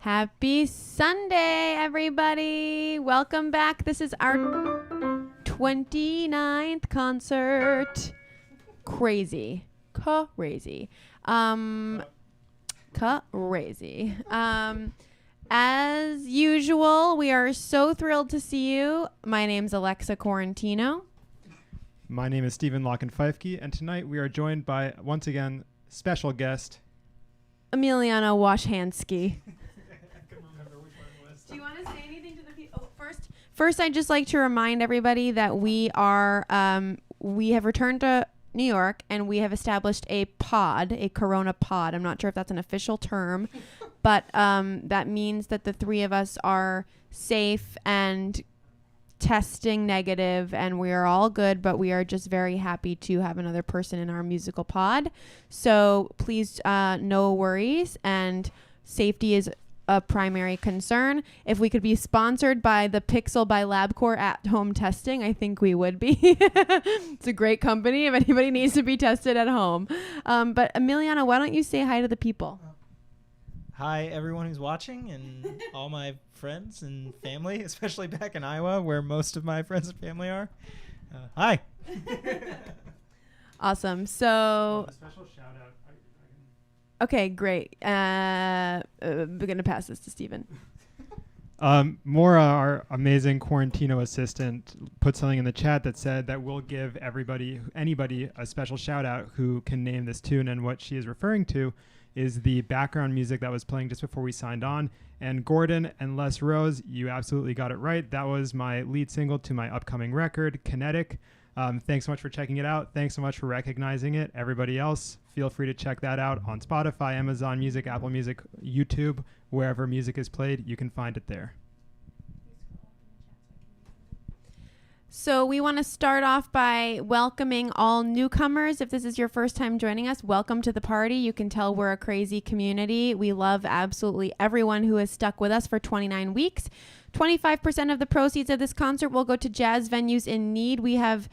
Happy Sunday, everybody. Welcome back. This is our 29th concert. Crazy. Crazy. As usual, we are so thrilled to see you. My name's Alexa Tarantino. My name is Stephen Feifke, and tonight we are joined by, once again, special guest Emiliano Lasansky. Do you want to say anything to the people? Oh, first, I'd just like to remind everybody that we have returned to New York, and we have established a Corona pod. I'm not sure if that's an official term, but that means that the three of us are safe and testing negative, and we are all good, but we are just very happy to have another person in our musical pod. So please, no worries, and safety is a primary concern. If we could be sponsored by the Pixel by LabCorp at-home testing, I think we would be. It's a great company if anybody needs to be tested at home. But Emiliano, why don't you say hi to the people? Hi, everyone who's watching, and all my friends and family, especially back in Iowa, where most of my friends and family are. Hi. Awesome. So, a special shout out. Okay, great. We're going to pass this to Stephen. Maura, our amazing Quarantino assistant, put something in the chat that said that we'll give anybody a special shout out who can name this tune, and what she is referring to is the background music that was playing just before we signed on. And Gordon and Les Rose, you absolutely got it right. That was my lead single to my upcoming record, Kinetic. Thanks so much for checking it out. Thanks so much for recognizing it. Everybody else, feel free to check that out on Spotify, Amazon Music, Apple Music, YouTube, wherever music is played, you can find it there. So we want to start off by welcoming all newcomers. If this is your first time joining us, welcome to the party. You can tell we're a crazy community. We love absolutely everyone who has stuck with us for 29 weeks. 25% of the proceeds of this concert will go to jazz venues in need. We have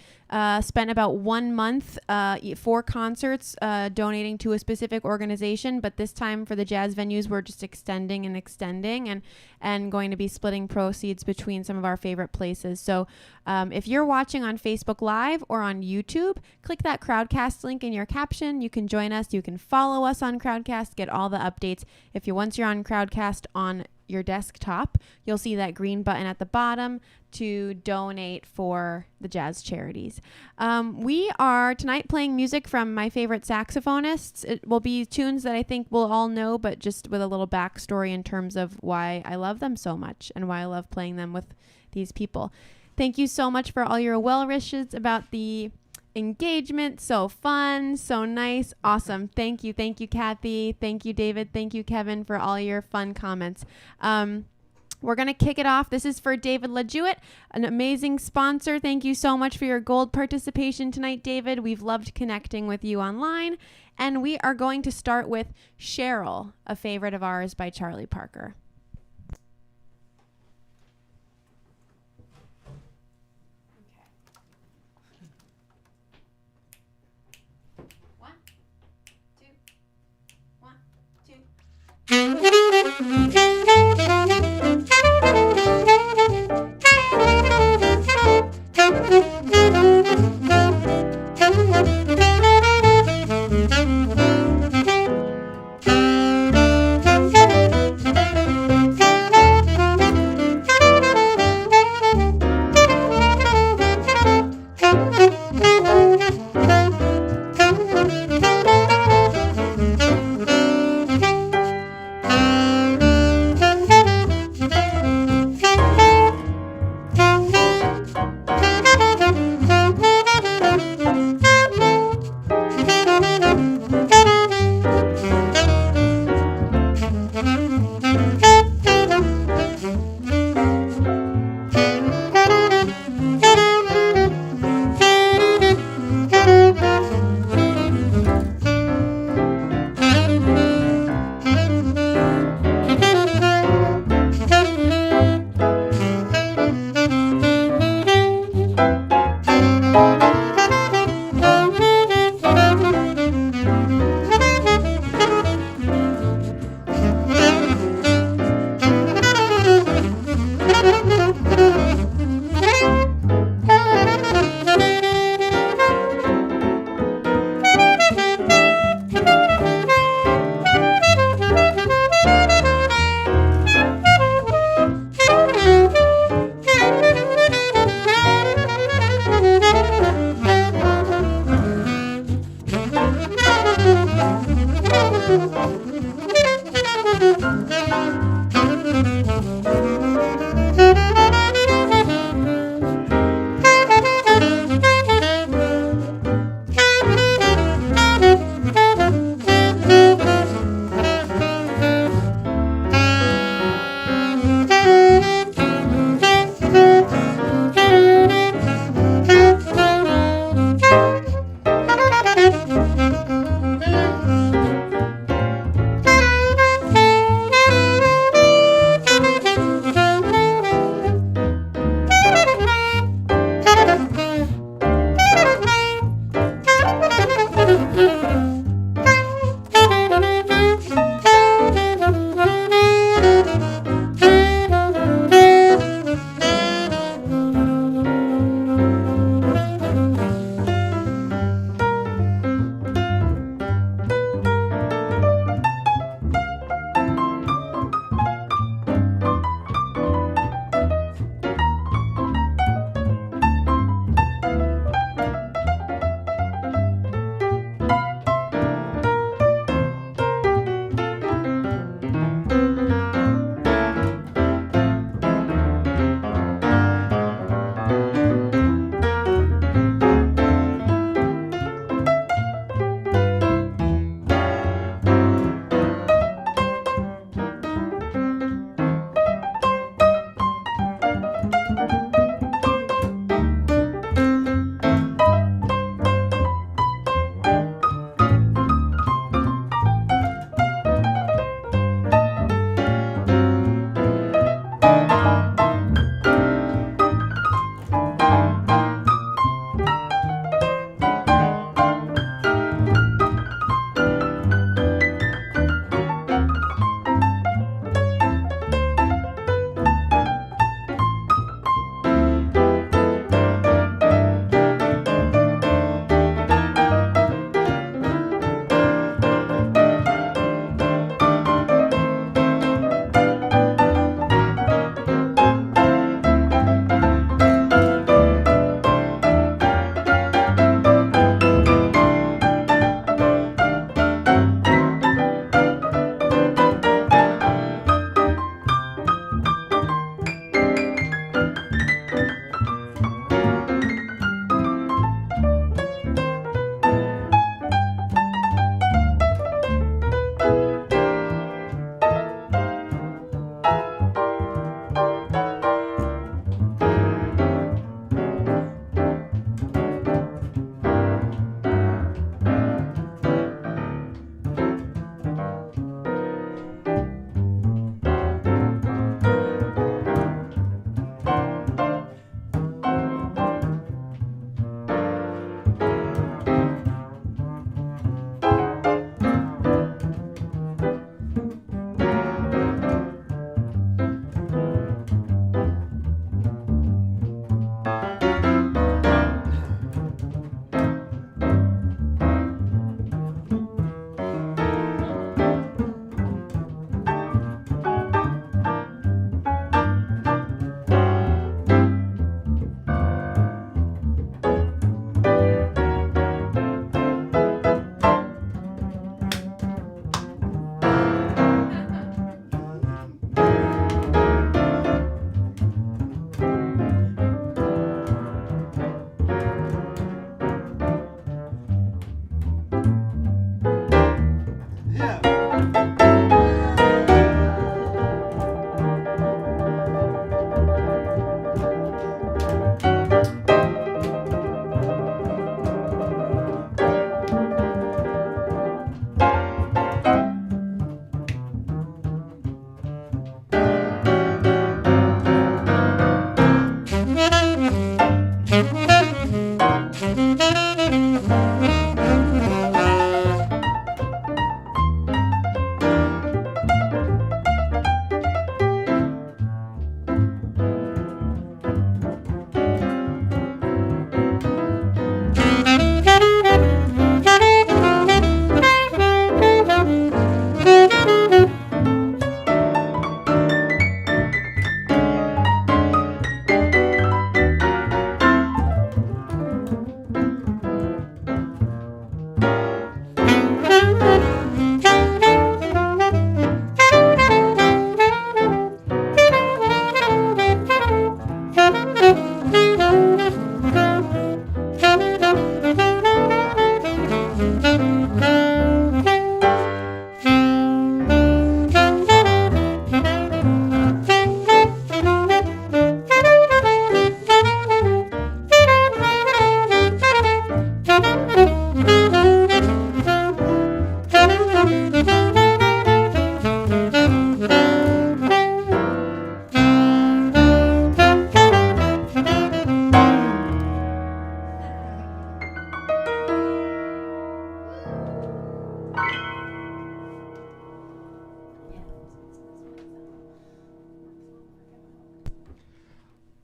spent about 1 month, 4 concerts, donating to a specific organization. But this time for the jazz venues, we're just extending and going to be splitting proceeds between some of our favorite places. So if you're watching on Facebook Live or on YouTube, click that Crowdcast link in your caption. You can join us. You can follow us on Crowdcast, get all the updates. Once you're on Crowdcast on your desktop, you'll see that green button at the bottom to donate for the jazz charities. We are tonight playing music from my favorite saxophonists. It will be tunes that I think we'll all know, but just with a little backstory in terms of why I love them so much and why I love playing them with these people. Thank you so much for all your well wishes about the engagement. So fun, so nice, awesome. Thank you, Kathy. Thank you, David. Thank you, Kevin, for all your fun comments. We're going to kick it off. This is for David LaJewett, an amazing sponsor. Thank you so much for your gold participation tonight, David. We've loved connecting with you online. And we are going to start with Cheryl, a favorite of ours by Charlie Parker.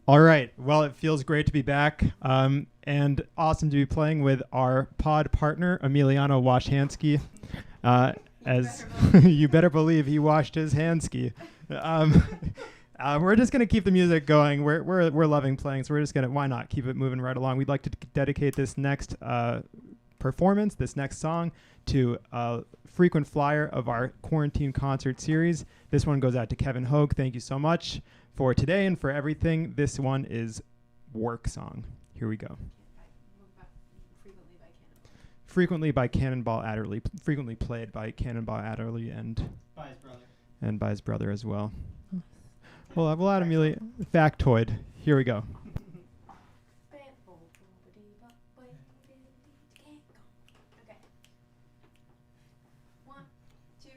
All right. Well, it feels great to be back and awesome to be playing with our pod partner, Emiliano Lasansky. As you better believe he washed his handski. We're just going to keep the music going. We're loving playing, so we're just going to, why not, keep it moving right along. We'd like to dedicate this next performance, this next song, to a frequent flyer of our quarantine concert series. This one goes out to Kevin Hogue. Thank you so much for today and for everything. This one is Work Song. Here we go. Frequently by Cannonball Adderley. Frequently played by Cannonball Adderley and By his brother. And by his brother as well. Well, we'll add Amelia. Factoid. Here we go. Okay. 1, 2,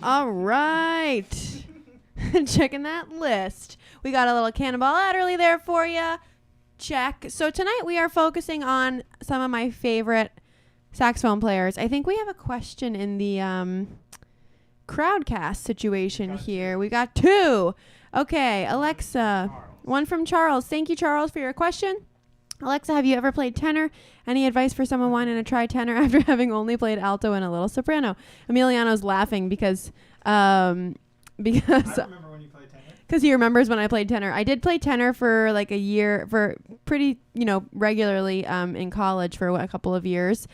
All right. Checking that list. We got a little Cannonball Adderley there for you. Check. So tonight we are focusing on some of my favorite saxophone players. I think we have a question in the crowdcast situation here. We got two. Okay, Alexa. One from Charles. Thank you, Charles, for your question. Alexa, have you ever played tenor? Any advice for someone wanting to try tenor after having only played alto and a little soprano? Emiliano's laughing because I remember when you played tenor. because he remembers when I played tenor. I did play tenor for like a year, for pretty, regularly in college for a couple of years.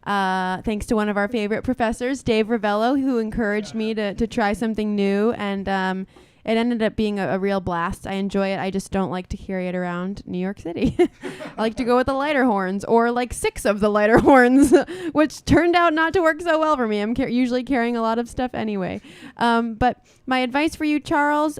Thanks to one of our favorite professors, Dave Ravello, who encouraged me to try something new. And it ended up being a real blast. I enjoy it. I just don't like to carry it around New York City. I like to go with the lighter horns, or like 6 of the lighter horns, which turned out not to work so well for me. I'm usually carrying a lot of stuff anyway. But my advice for you, Charles,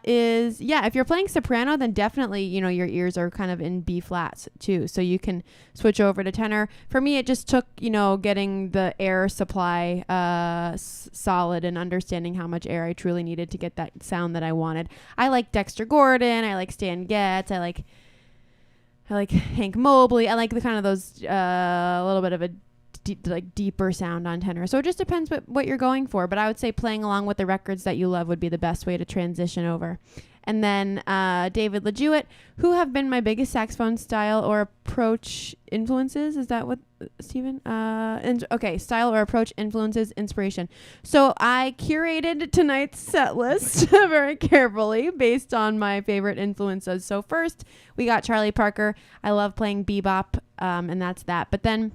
is, if you're playing soprano, then definitely, your ears are kind of in B flats too. So you can switch over to tenor. For me, it just took, getting the air supply solid and understanding how much air I truly needed to get that sound that I wanted. I like Dexter Gordon. I like Stan Getz. I like Hank Mobley. I like the kind of those little bit of a deeper sound on tenor. So it just depends what you're going for. But I would say playing along with the records that you love would be the best way to transition over. And then David LeJewett, who have been my biggest saxophone style or approach influences. Is that what, Stephen? Style or approach influences inspiration. So I curated tonight's set list very carefully based on my favorite influences. So first, we got Charlie Parker. I love playing bebop, and that's that. But then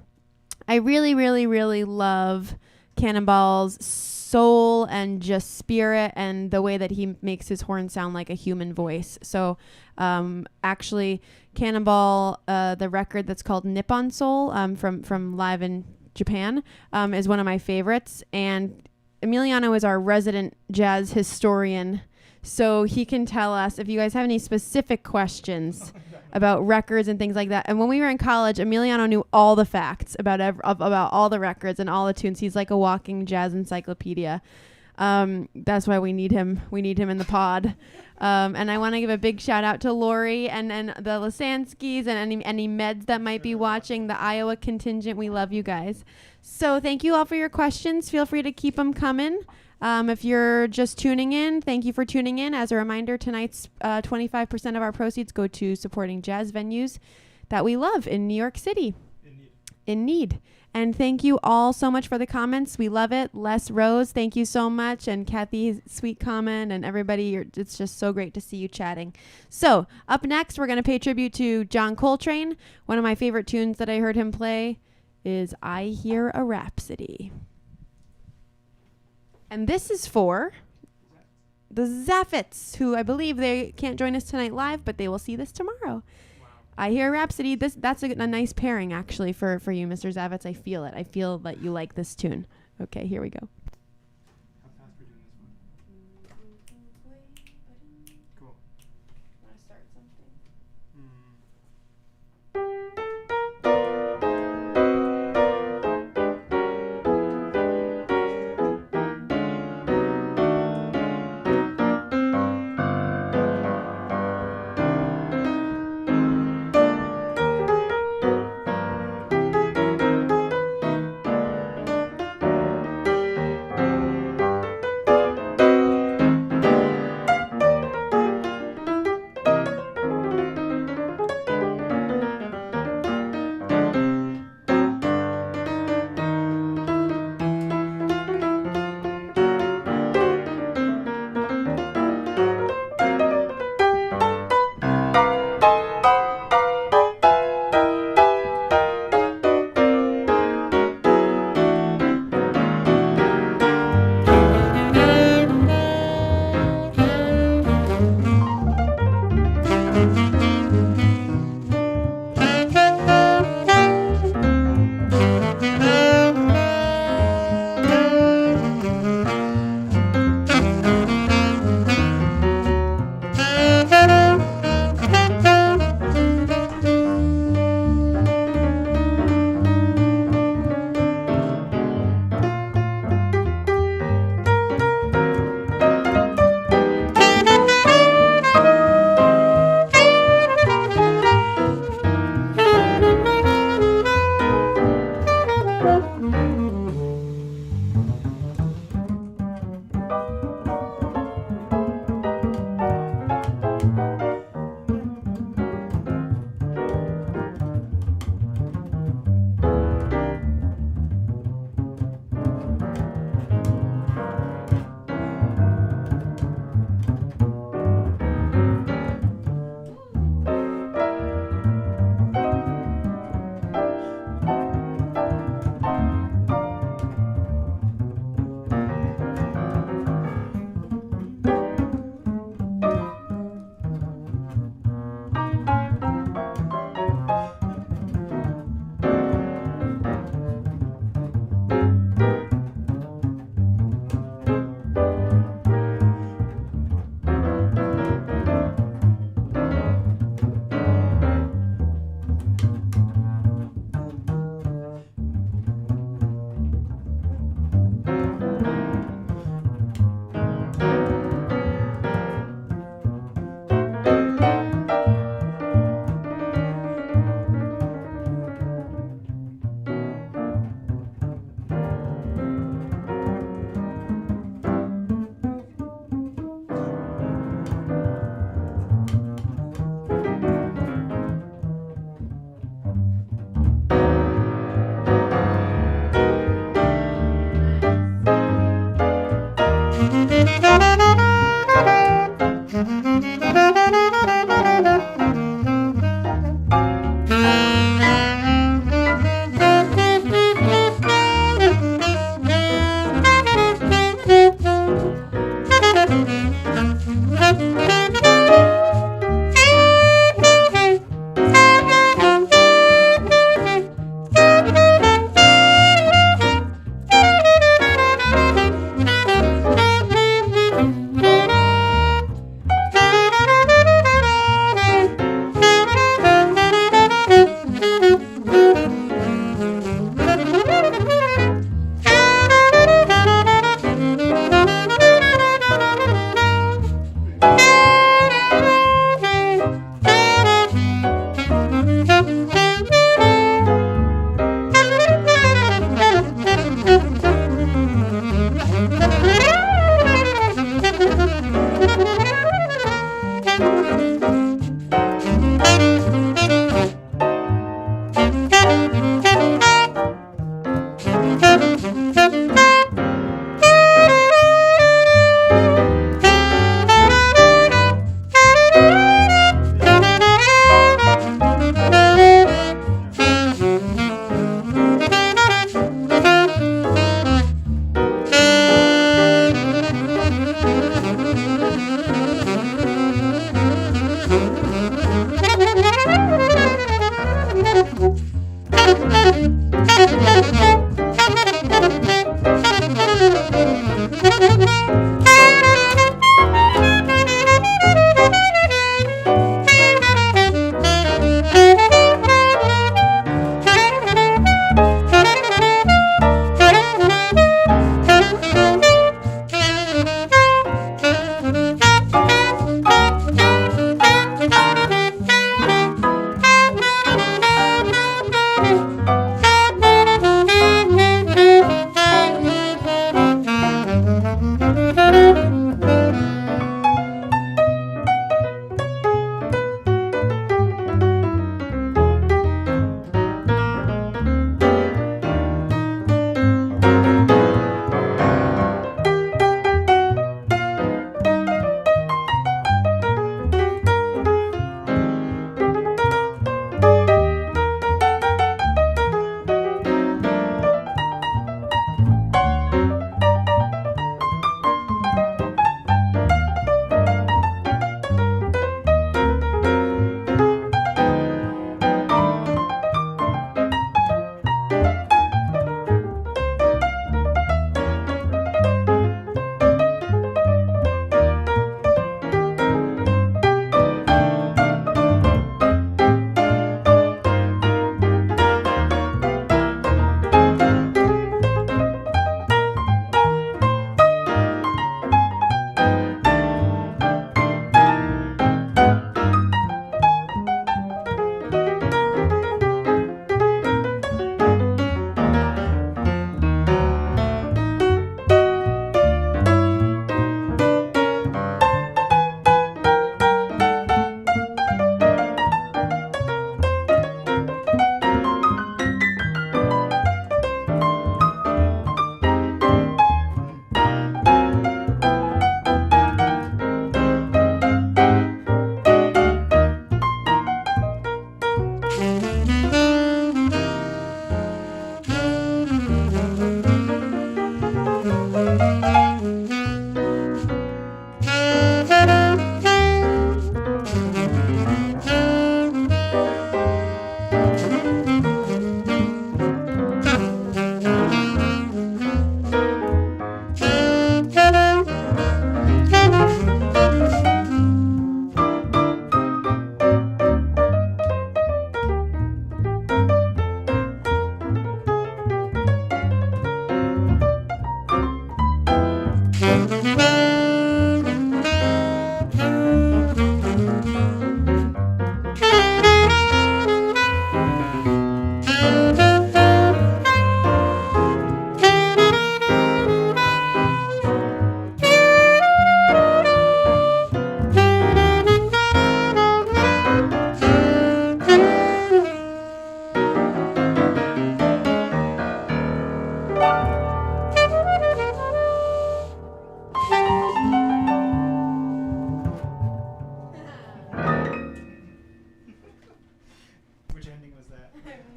I really, really, really love Cannonball's soul and just spirit, and the way that he makes his horn sound like a human voice. So actually Cannonball, the record that's called Nippon Soul, from live in Japan, is one of my favorites. And Emiliano is our resident jazz historian, so he can tell us if you guys have any specific questions about records and things like that. And when we were in college, Emiliano knew all the facts about all the records and all the tunes. He's like a walking jazz encyclopedia. That's why we need him. We need him in the pod. And I want to give a big shout out to Lori and the Lasanskys and any meds that might be watching, the Iowa contingent. We love you guys. So thank you all for your questions. Feel free to keep them coming. If you're just tuning in, thank you for tuning in. As a reminder, tonight's 25% of our proceeds go to supporting jazz venues that we love in New York City. In need. And thank you all so much for the comments. We love it. Les Rose, thank you so much. And Kathy's sweet comment, and everybody, it's just so great to see you chatting. So up next, we're going to pay tribute to John Coltrane. One of my favorite tunes that I heard him play is I Hear a Rhapsody. And this is for the Zaffets, who I believe they can't join us tonight live, but they will see this tomorrow. Wow. I Hear Rhapsody. That's a nice pairing, actually, for you, Mr. Zaffets. I feel it. I feel that you like this tune. Okay, here we go. How fast are we doing this one? Cool. Want to start something?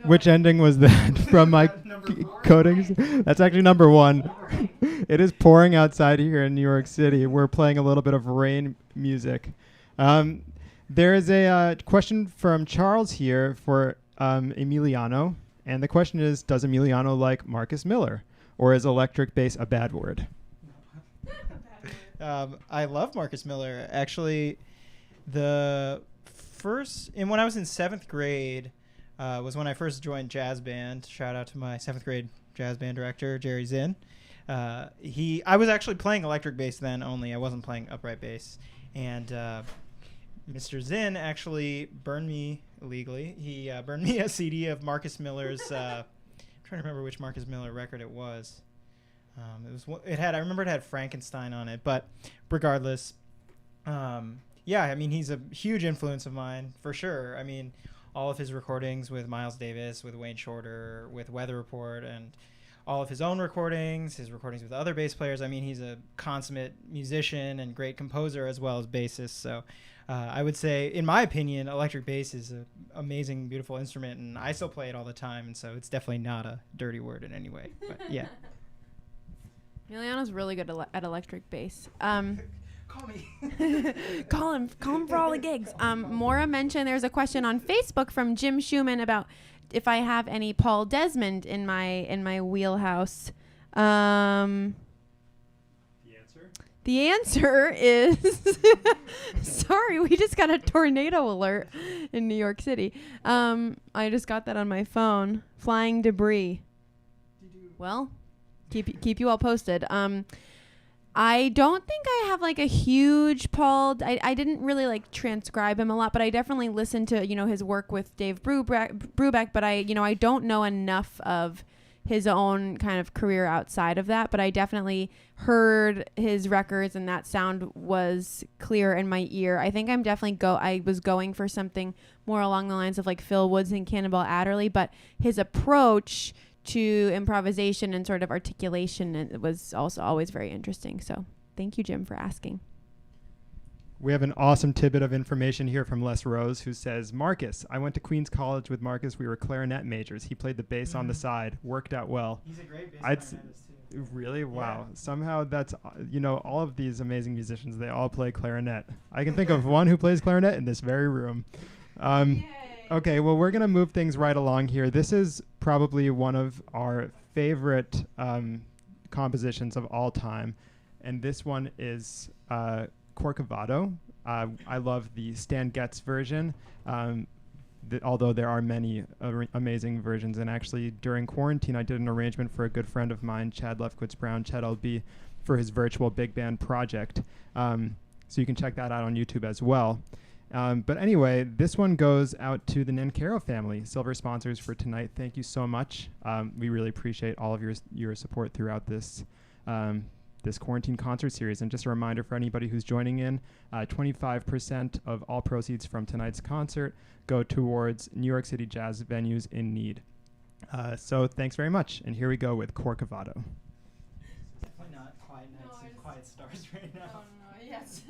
Which ending was that from my codings? That's actually number one. It is pouring outside here in New York City. We're playing a little bit of rain music. There is a question from Charles here for Emiliano. And the question is, does Emiliano like Marcus Miller? Or is electric bass a bad word? I love Marcus Miller. Actually, when I was in 7th grade, was when I first joined jazz band. Shout out to my 7th grade jazz band director, Jerry Zinn. I was actually playing electric bass then only. I wasn't playing upright bass. And Mr. Zinn actually burned me illegally. He burned me a CD of Marcus Miller's. I'm trying to remember which Marcus Miller record it was. I remember it had Frankenstein on it. But regardless, yeah, I mean, he's a huge influence of mine for sure. I mean, all of his recordings with Miles Davis, with Wayne Shorter, with Weather Report, and all of his own recordings, his recordings with other bass players. I mean, he's a consummate musician and great composer as well as bassist. So I would say, in my opinion, electric bass is an amazing, beautiful instrument, and I still play it all the time. And so it's definitely not a dirty word in any way. But yeah. Emiliano's really good at electric bass. Call me. Call him for all the gigs. Maura mentioned there's a question on Facebook from Jim Schumann about if I have any Paul Desmond in my wheelhouse. The answer is sorry, we just got a tornado alert in New York City. I just got that on my phone. Flying debris. Well, keep you all posted. I don't think I have like a huge Paul. I didn't really like transcribe him a lot, but I definitely listened to, his work with Dave Brubeck, but I don't know enough of his own kind of career outside of that, but I definitely heard his records and that sound was clear in my ear. I think I was going for something more along the lines of like Phil Woods and Cannonball Adderley, but his approach to improvisation and sort of articulation, it was also always very interesting. So thank you, Jim, for asking. We have an awesome tidbit of information here from Les Rose, who says, Marcus, I went to Queens College with Marcus. We were clarinet majors. He played the bass on the side. Worked out well. He's a great bass clarinetist too. Really? Wow. Yeah. Somehow that's, all of these amazing musicians, they all play clarinet. I can think of one who plays clarinet in this very room. Okay, well, we're going to move things right along here. This is probably one of our favorite compositions of all time, and this one is Corcovado. I love the Stan Getz version, although there are many amazing versions, and actually during quarantine I did an arrangement for a good friend of mine, Chad Lefkowitz-Brown, Chad LB, for his virtual big band project. So you can check that out on YouTube as well. But anyway, this one goes out to the Nancaro family, silver sponsors for tonight. Thank you so much. We really appreciate all of your support throughout this this quarantine concert series. And just a reminder for anybody who's joining in, 25% of all proceeds from tonight's concert go towards New York City jazz venues in need. So thanks very much. And here we go with Corcovado. Definitely not quiet nights and quiet stars right now. No, yes.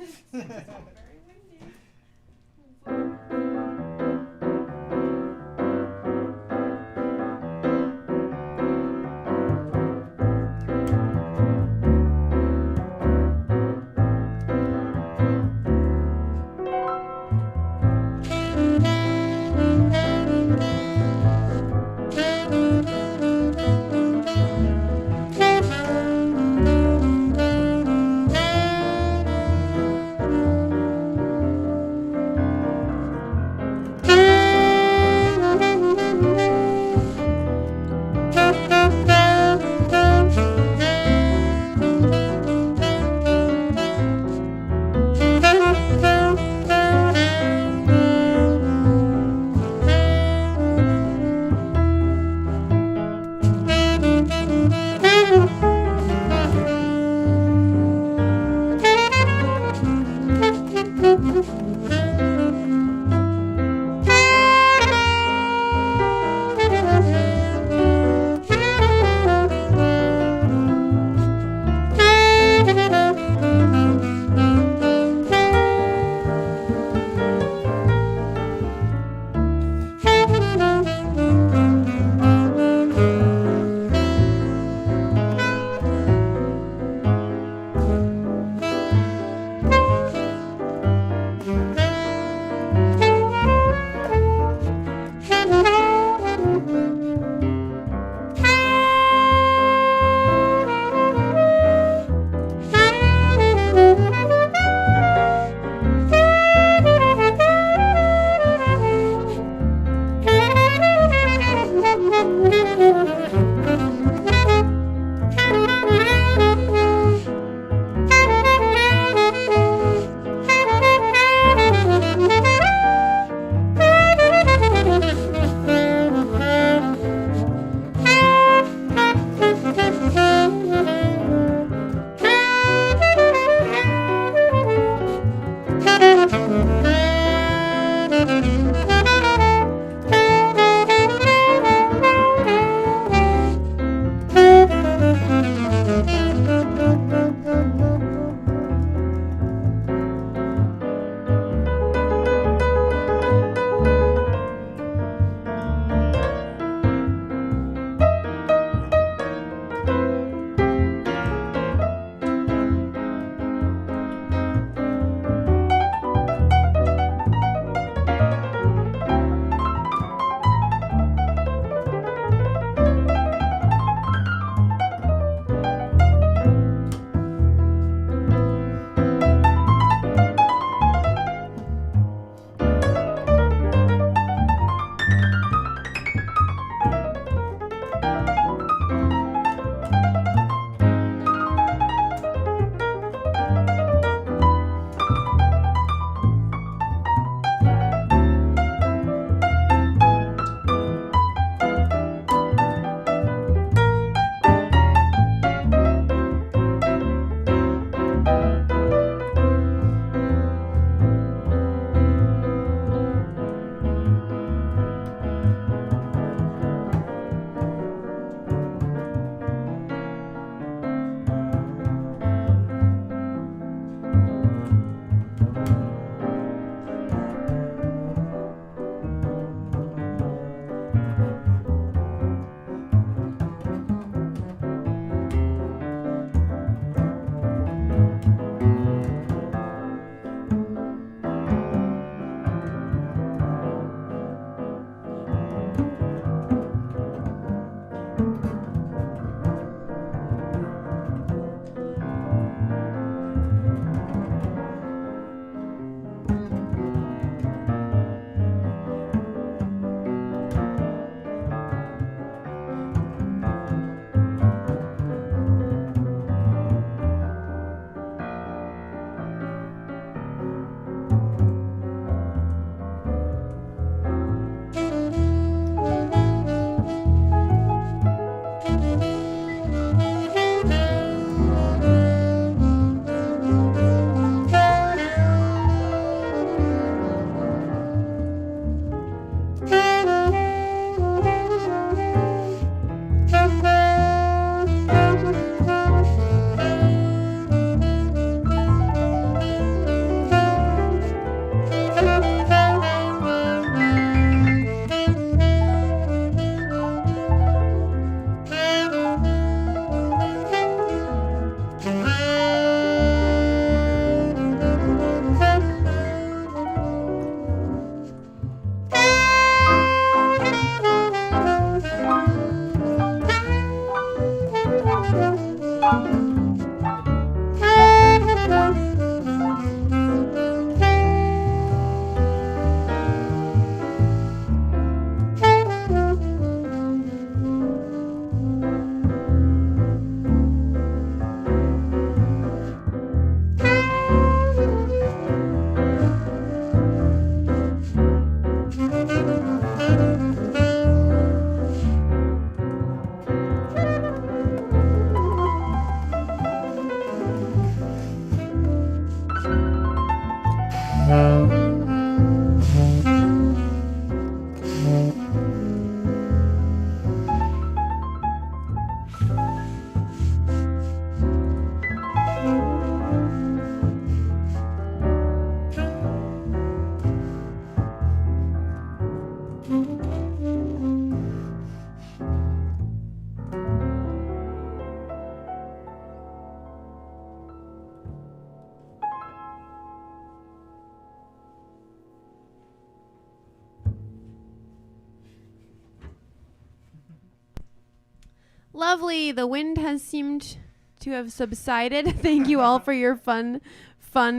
Lovely. The wind has seemed to have subsided. Thank you all for your fun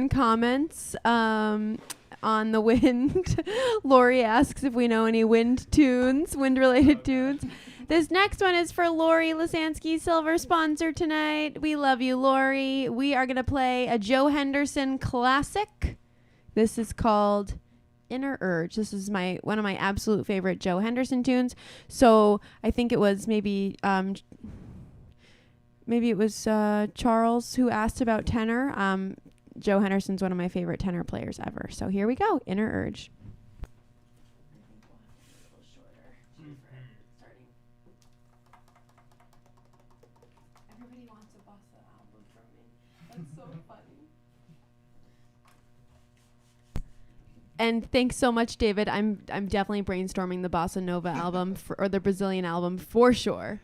comments on the wind. Lori asks if we know any wind-related tunes. This next one is for Lori Lasansky, silver sponsor tonight. We love you, Lori. We are going to play a Joe Henderson classic. This is called Inner Urge. This is one of my absolute favorite Joe Henderson tunes. So I think it was maybe it was Charles who asked about tenor. Joe Henderson's one of my favorite tenor players ever. So here we go, Inner Urge. Everybody wants a bossa album from me. That's so funny. And thanks so much, David. I'm definitely brainstorming the bossa nova album or the Brazilian album for sure.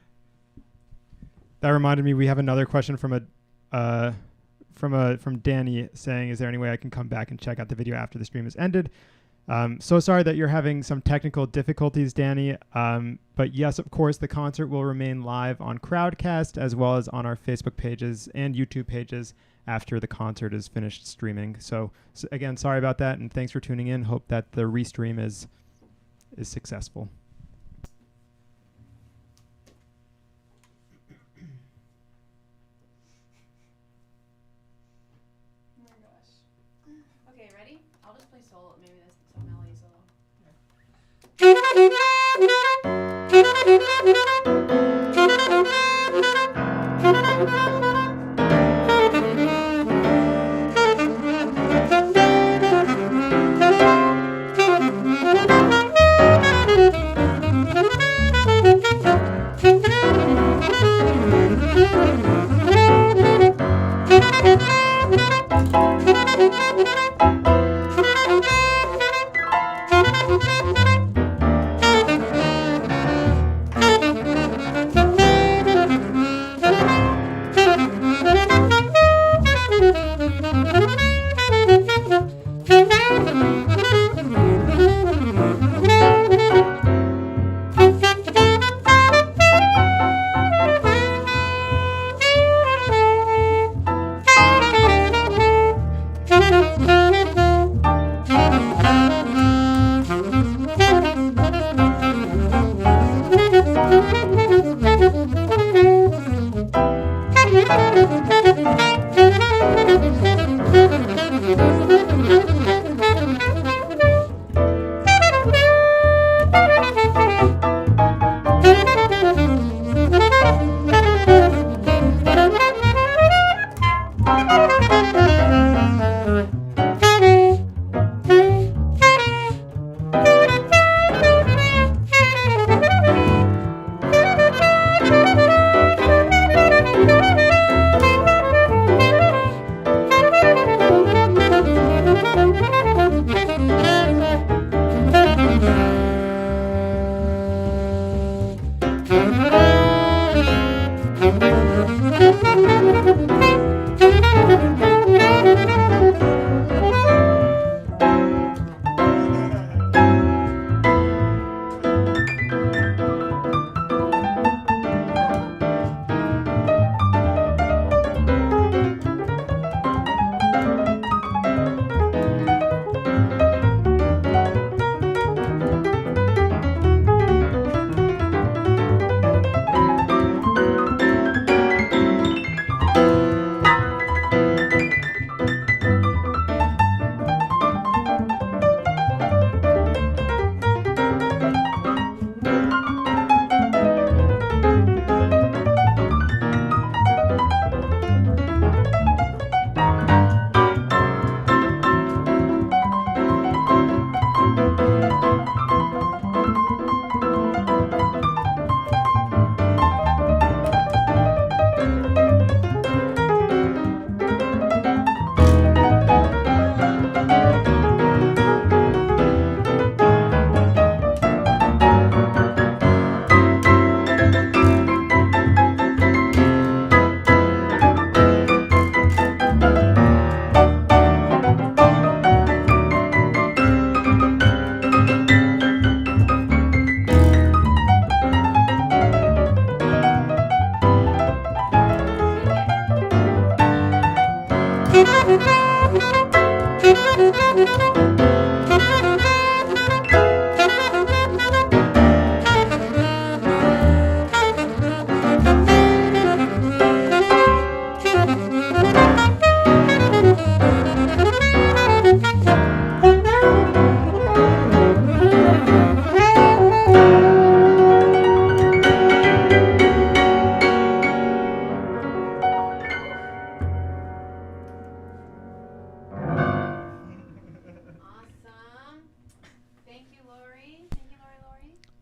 That reminded me, we have another question from Danny saying, is there any way I can come back and check out the video after the stream has ended? So sorry that you're having some technical difficulties, Danny. But yes, of course, the concert will remain live on Crowdcast as well as on our Facebook pages and YouTube pages after the concert is finished streaming. So again, sorry about that, and thanks for tuning in. Hope that the restream is successful. Okay, ready? I'll just play solo. Maybe this is a melody solo.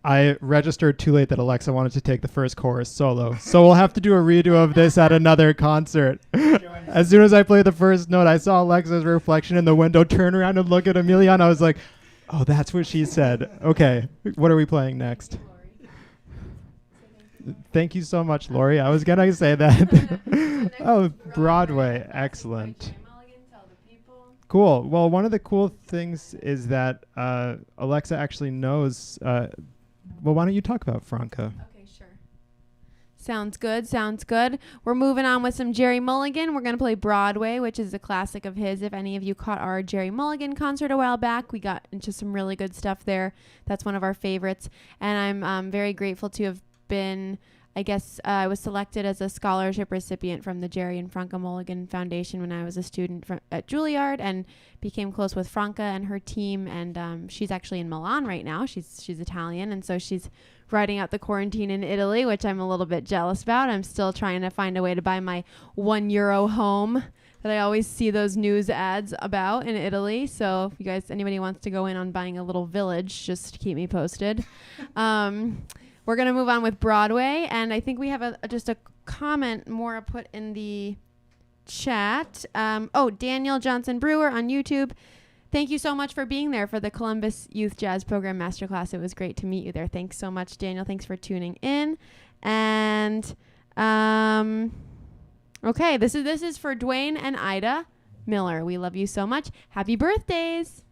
I registered too late that Alexa wanted to take the first chorus solo. So we'll have to do a redo of this at another concert. As soon as I played the first note, I saw Alexa's reflection in the window turn around and look at Emiliano. I was like, oh, that's what she said. Okay, what are we playing next? Thank you so much, Lori. I was going to say that. Oh, Broadway. Excellent. Cool. Well, one of the cool things is that Alexa actually knows. Well, why don't you talk about Franca? Okay, sure. Sounds good. Sounds good. We're moving on with some Jerry Mulligan. We're going to play Broadway, which is a classic of his. If any of you caught our Jerry Mulligan concert a while back, we got into some really good stuff there. That's one of our favorites. And I'm very grateful to have been, I guess I was selected as a scholarship recipient from the Jerry and Franca Mulligan Foundation when I was a student at Juilliard, and became close with Franca and her team. And she's actually in Milan right now. She's Italian, and so she's riding out the quarantine in Italy, which I'm a little bit jealous about. I'm still trying to find a way to buy my €1 home that I always see those news ads about in Italy. So if anybody wants to go in on buying a little village, just keep me posted. We're going to move on with Broadway, and I think we have just a comment Maura put in the chat. Daniel Johnson Brewer on YouTube. Thank you so much for being there for the Columbus Youth Jazz Program Masterclass. It was great to meet you there. Thanks so much, Daniel. Thanks for tuning in. And okay, this is for Dwayne and Ida Miller. We love you so much. Happy birthdays.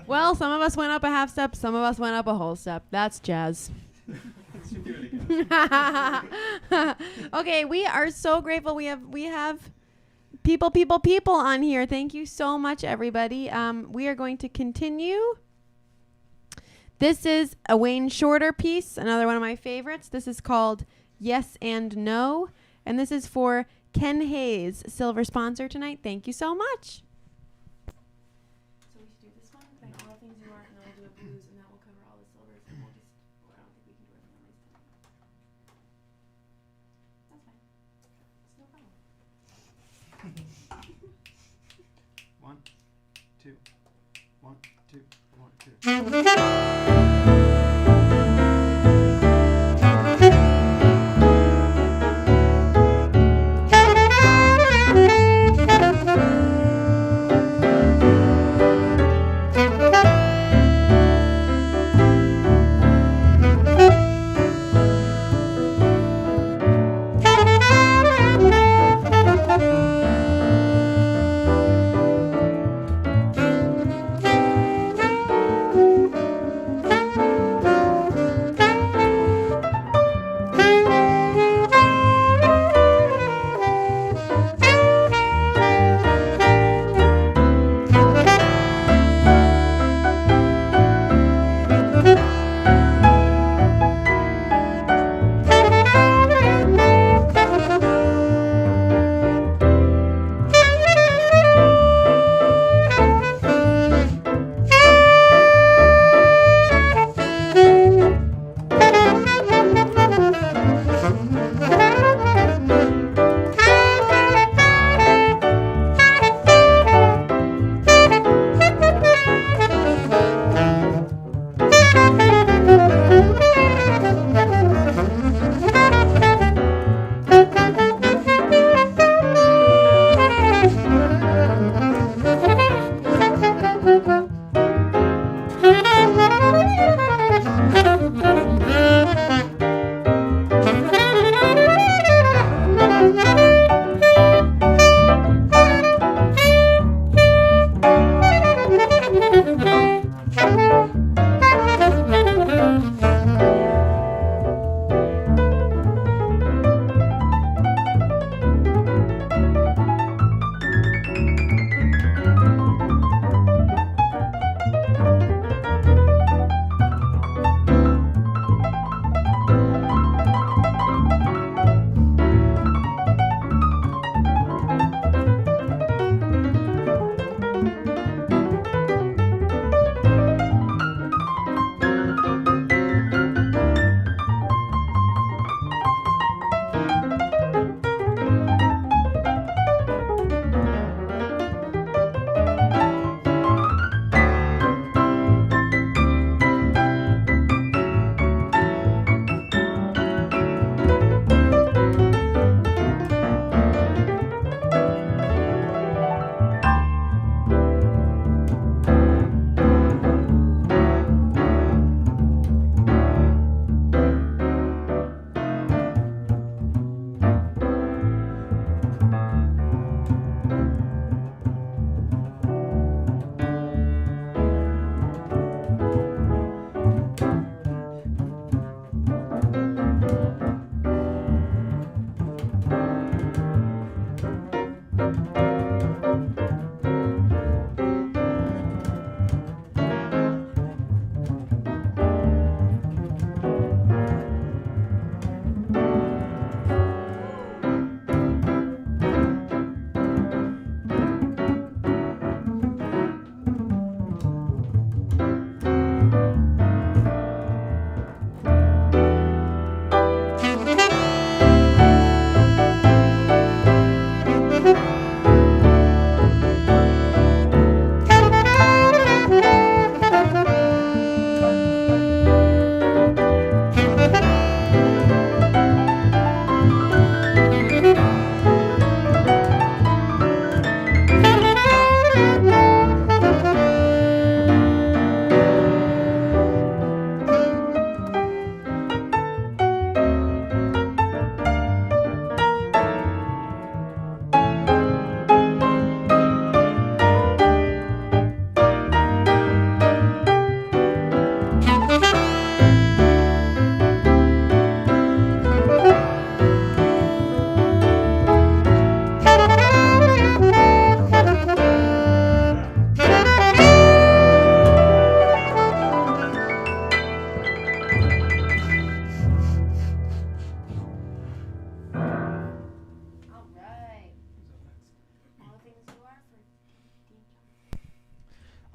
Well, some of us went up a half step, some of us went up a whole step. That's jazz. Okay, we are so grateful. We have people on here. Thank you so much, everybody. We are going to continue. This is a Wayne Shorter piece, another one of my favorites. This is called Yes and No, and this is for Ken Hayes, silver sponsor tonight. Thank you so much. So we should do this one, then all the things you are, and then we'll do a blues, and that will cover all the silvers, and we'll just, I don't think we can do everything on this time. That's fine. It's no problem. 1, 2, 1, 2, 1, 2.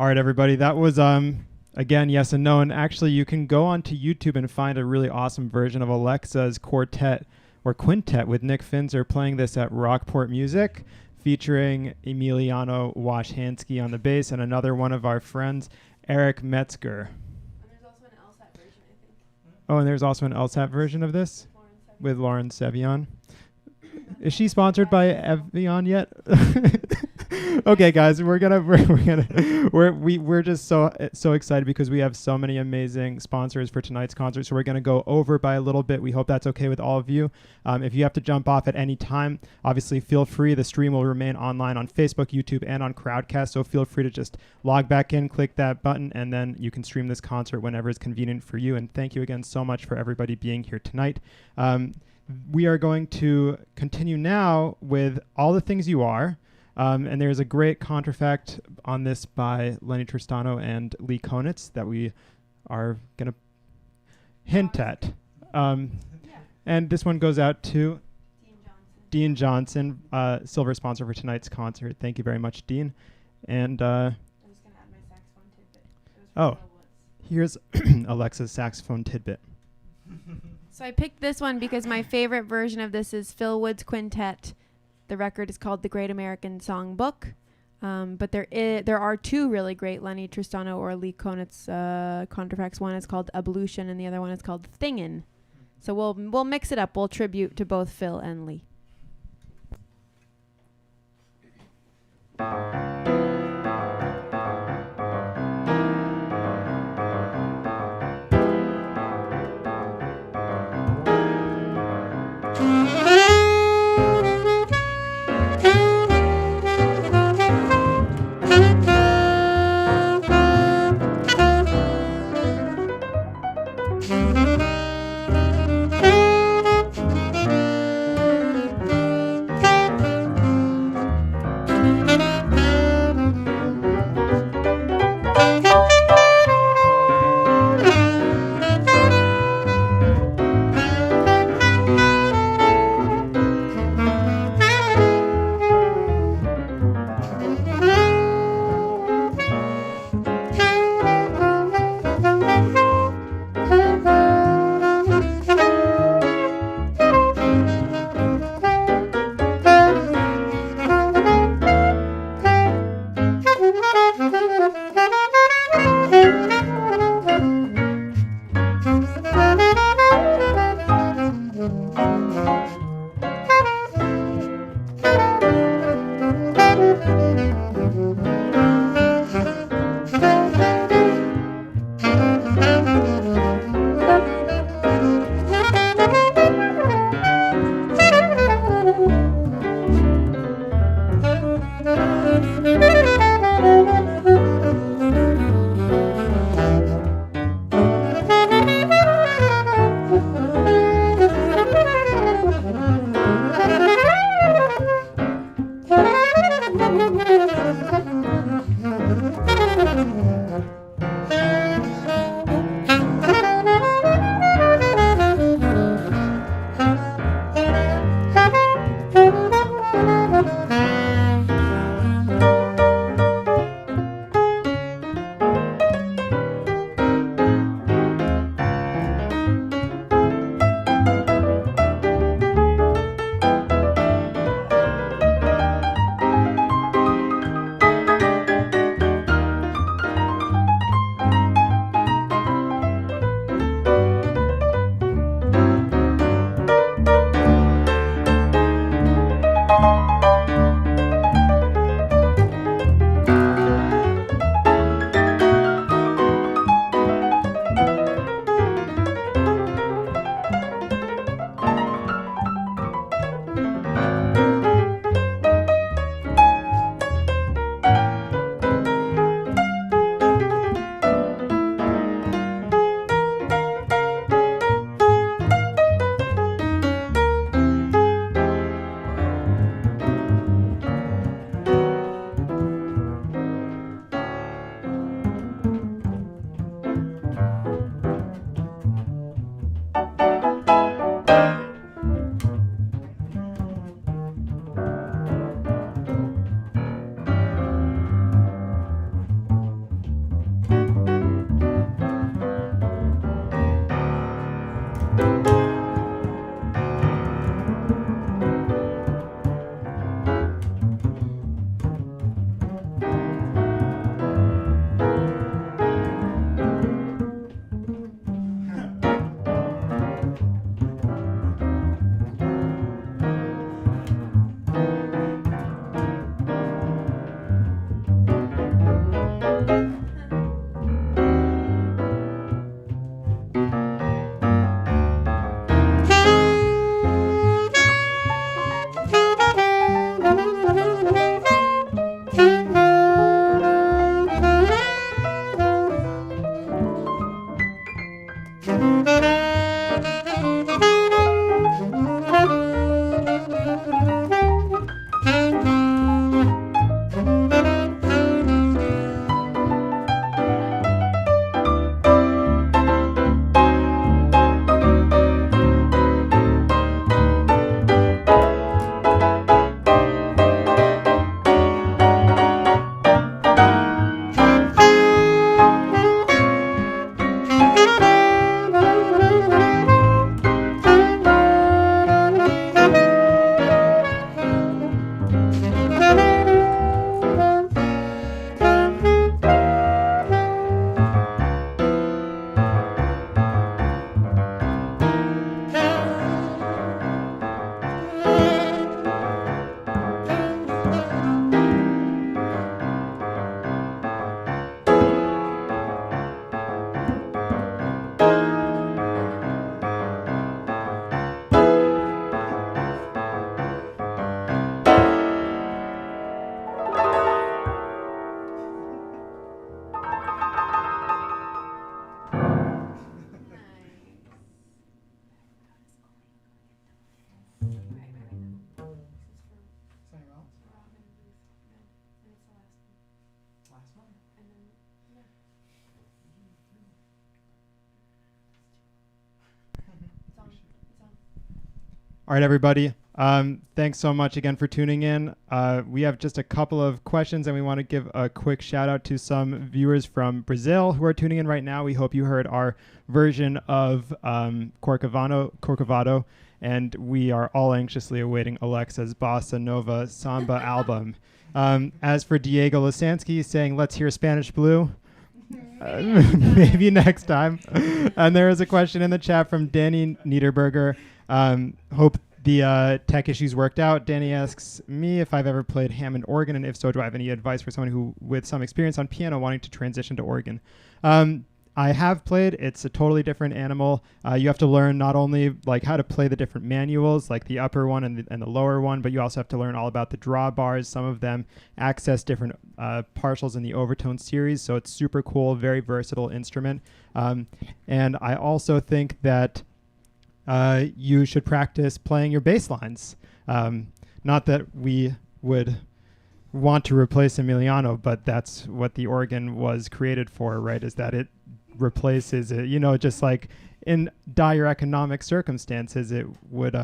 All right, everybody. That was again Yes and No, and actually you can go onto YouTube and find a really awesome version of Alexa's quartet or quintet with Nick Finzer playing this at Rockport Music, featuring Emiliano Lasansky on the bass and another one of our friends, Eric Metzger. And there's also an LSAT version, I think. Oh, and there's also an LSAT version of this with Lauren Sevion. Is she sponsored by Evian yet? Okay, guys, we're just so excited because we have so many amazing sponsors for tonight's concert. So we're gonna go over by a little bit. We hope that's okay with all of you. If you have to jump off at any time, obviously feel free. The stream will remain online on Facebook, YouTube, and on Crowdcast. So feel free to just log back in, click that button, and then you can stream this concert whenever it's convenient for you. And thank you again so much for everybody being here tonight. We are going to continue now with All the Things You Are. And there's a great contrafact on this by Lenny Tristano and Lee Konitz that we are going to hint at. And this one goes out to Dean Johnson, silver sponsor for tonight's concert. Thank you very much, Dean. And I'm just going to add my saxophone tidbit. Here's Alexa's saxophone tidbit. So I picked this one because my favorite version of this is Phil Wood's quintet. The record is called The Great American Songbook. But there are two really great Lenny Tristano or Lee Konitz contrafacts. One is called Evolution and the other one is called Thingin'. So we'll mix it up. We'll tribute to both Phil and Lee. All right, everybody. Thanks so much again for tuning in. We have just a couple of questions, and we want to give a quick shout out to some viewers from Brazil who are tuning in right now. We hope you heard our version of Corcovado, and we are all anxiously awaiting Alexa's Bossa Nova Samba album. As for Diego Lasansky saying, let's hear Spanish Blue. Maybe next time. And there is a question in the chat from Danny Niederberger. Hope the tech issues worked out. Danny asks me if I've ever played Hammond organ, and if so, do I have any advice for someone who, with some experience on piano, wanting to transition to organ? I have played. It's a totally different animal. You have to learn not only like how to play the different manuals, like the upper one and the lower one, but you also have to learn all about the drawbars. Some of them access different partials in the overtone series, so it's super cool, very versatile instrument. And I also think that you should practice playing your bass lines. Not that we would want to replace Emiliano, but that's what the organ was created for, right? Is that it replaces it, just like in dire economic circumstances, it would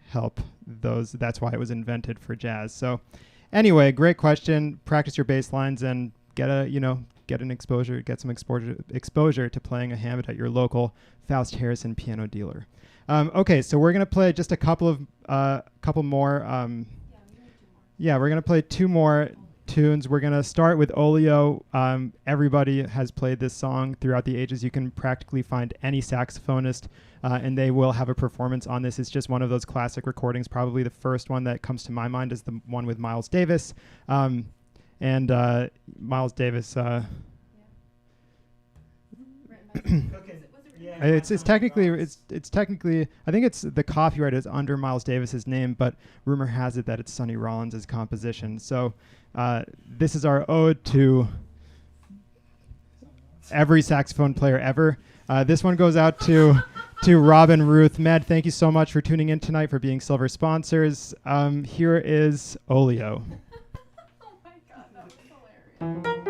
help those. That's why it was invented for jazz. So anyway, great question. Practice your bass lines and get some exposure to playing a Hammond at your local Faust Harrison piano dealer. Okay, so we're gonna play just a couple more. We're gonna play two more tunes. We're gonna start with Olio. Everybody has played this song throughout the ages. You can practically find any saxophonist, and they will have a performance on this. It's just one of those classic recordings. Probably the first one that comes to my mind is the one with Miles Davis, and Miles Davis. It's technically I think it's the copyright is under Miles Davis's name, but rumor has it that it's Sonny Rollins' composition. So this is our ode to every saxophone player ever. This one goes out to Robin, Ruth, Med. Thank you so much for tuning in tonight, for being silver sponsors. Here is Olio. Oh my God, that was hilarious.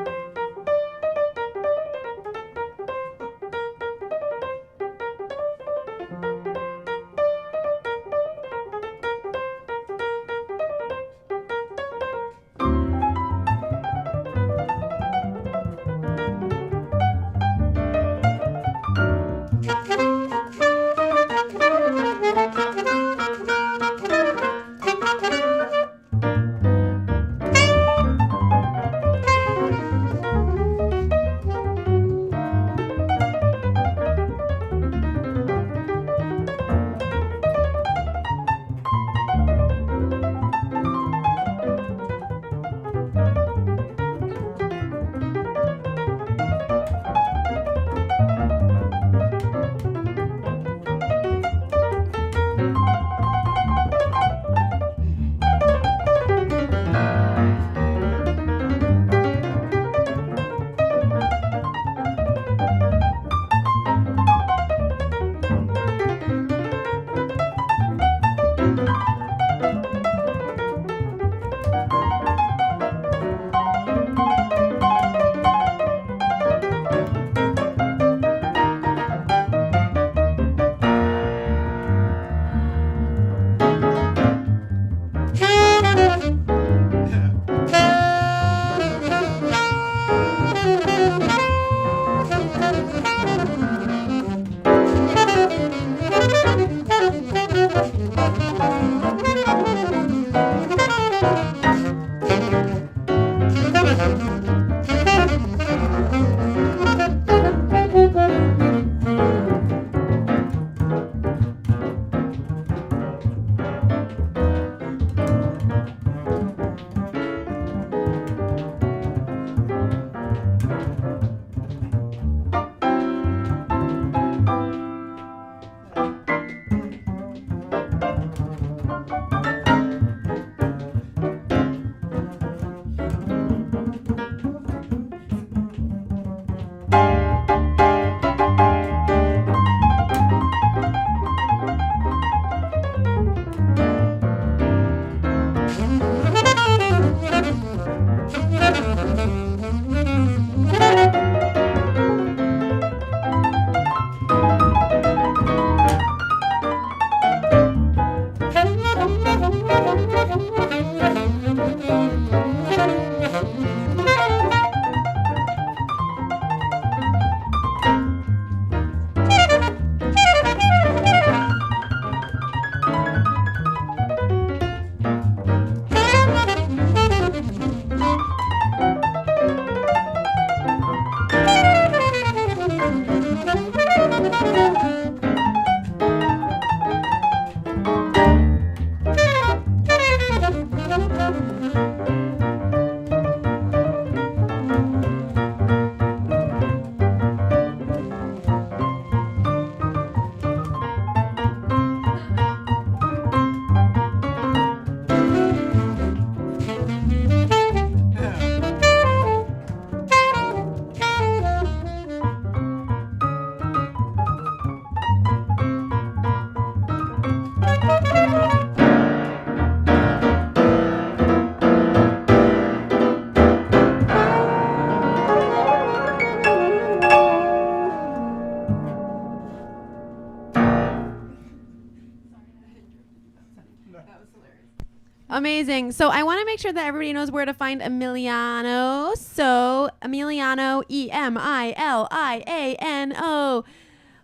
Amazing. So I want to make sure that everybody knows where to find Emiliano. So Emiliano, Emiliano,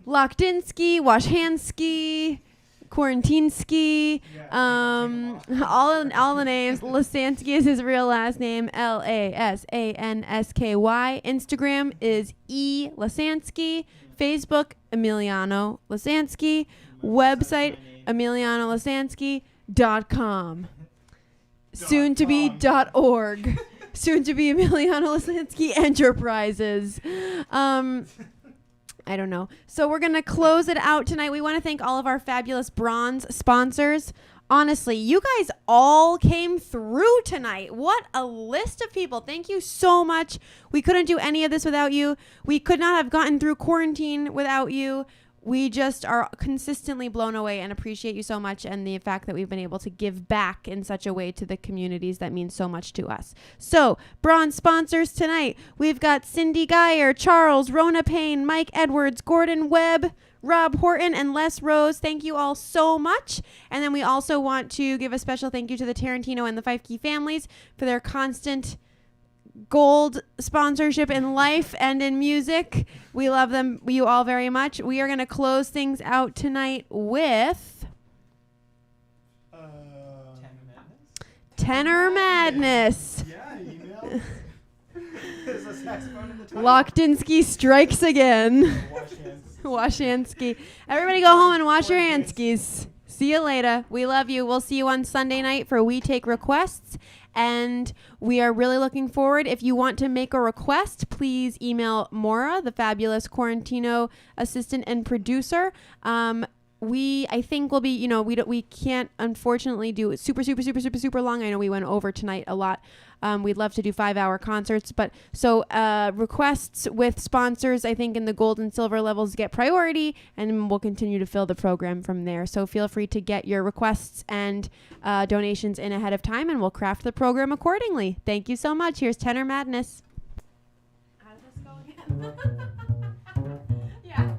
Lochdinsky, Washhansky, Quarantinsky, all the names. Lasansky is his real last name, Lasansky. Instagram is Lasansky. Facebook, Emiliano Lasansky. Website, EmilianoLasansky.com. Soon to be .org. Soon to be Emiliano Lasansky Enterprises. I don't know. So we're going to close it out tonight. We want to thank all of our fabulous bronze sponsors. Honestly, you guys all came through tonight. What a list of people. Thank you so much. We couldn't do any of this without you. We could not have gotten through quarantine without you. We just are consistently blown away and appreciate you so much, and the fact that we've been able to give back in such a way to the communities that means so much to us. So, bronze sponsors tonight, we've got Cindy Geyer, Charles, Rona Payne, Mike Edwards, Gordon Webb, Rob Horton, and Les Rose. Thank you all so much. And then we also want to give a special thank you to the Tarantino and the Feifke families for their constant gold sponsorship in life and in music. We love them, you all very much. We are going to close things out tonight with Tenor Madness. Yeah, email. There's a saxophone in the title. Lochdinsky strikes again. Washansky. Everybody go home and wash your handskis. See you later. We love you. We'll see you on Sunday night for We Take Requests. And we are really looking forward. If you want to make a request, please email Maura, the fabulous Quarantino assistant and producer. I think will be, we can't unfortunately do it super long. I know we went over tonight a lot. We'd love to do 5-hour concerts, but so requests with sponsors, I think in the gold and silver levels get priority, and we'll continue to fill the program from there. So feel free to get your requests and donations in ahead of time, and we'll craft the program accordingly. Thank you so much. Here's Tenor Madness. How does this go again? Yeah.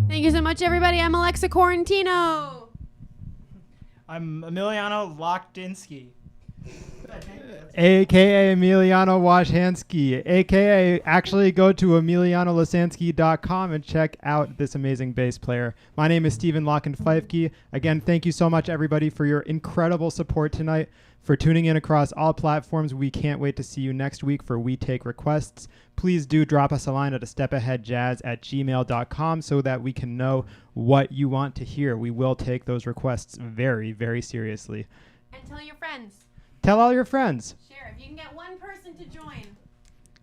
Thank you so much, everybody. I'm Alexa Quarantino. I'm Emiliano Lasansky. AKA Emiliano Lasansky, AKA actually go to emilianolasansky.com and check out this amazing bass player. My name is Stephen Feifke. Again, thank you so much, everybody, for your incredible support tonight, for tuning in across all platforms. We can't wait to see you next week for We Take Requests. Please do drop us a line at stepaheadjazz@gmail.com so that we can know what you want to hear. We will take those requests very, very seriously. And tell your friends. Tell all your friends. Share. If you can get one person to join.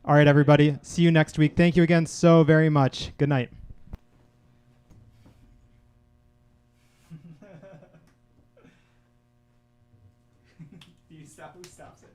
All right, everybody. See you next week. Thank you again so very much. Good night. Who stops it?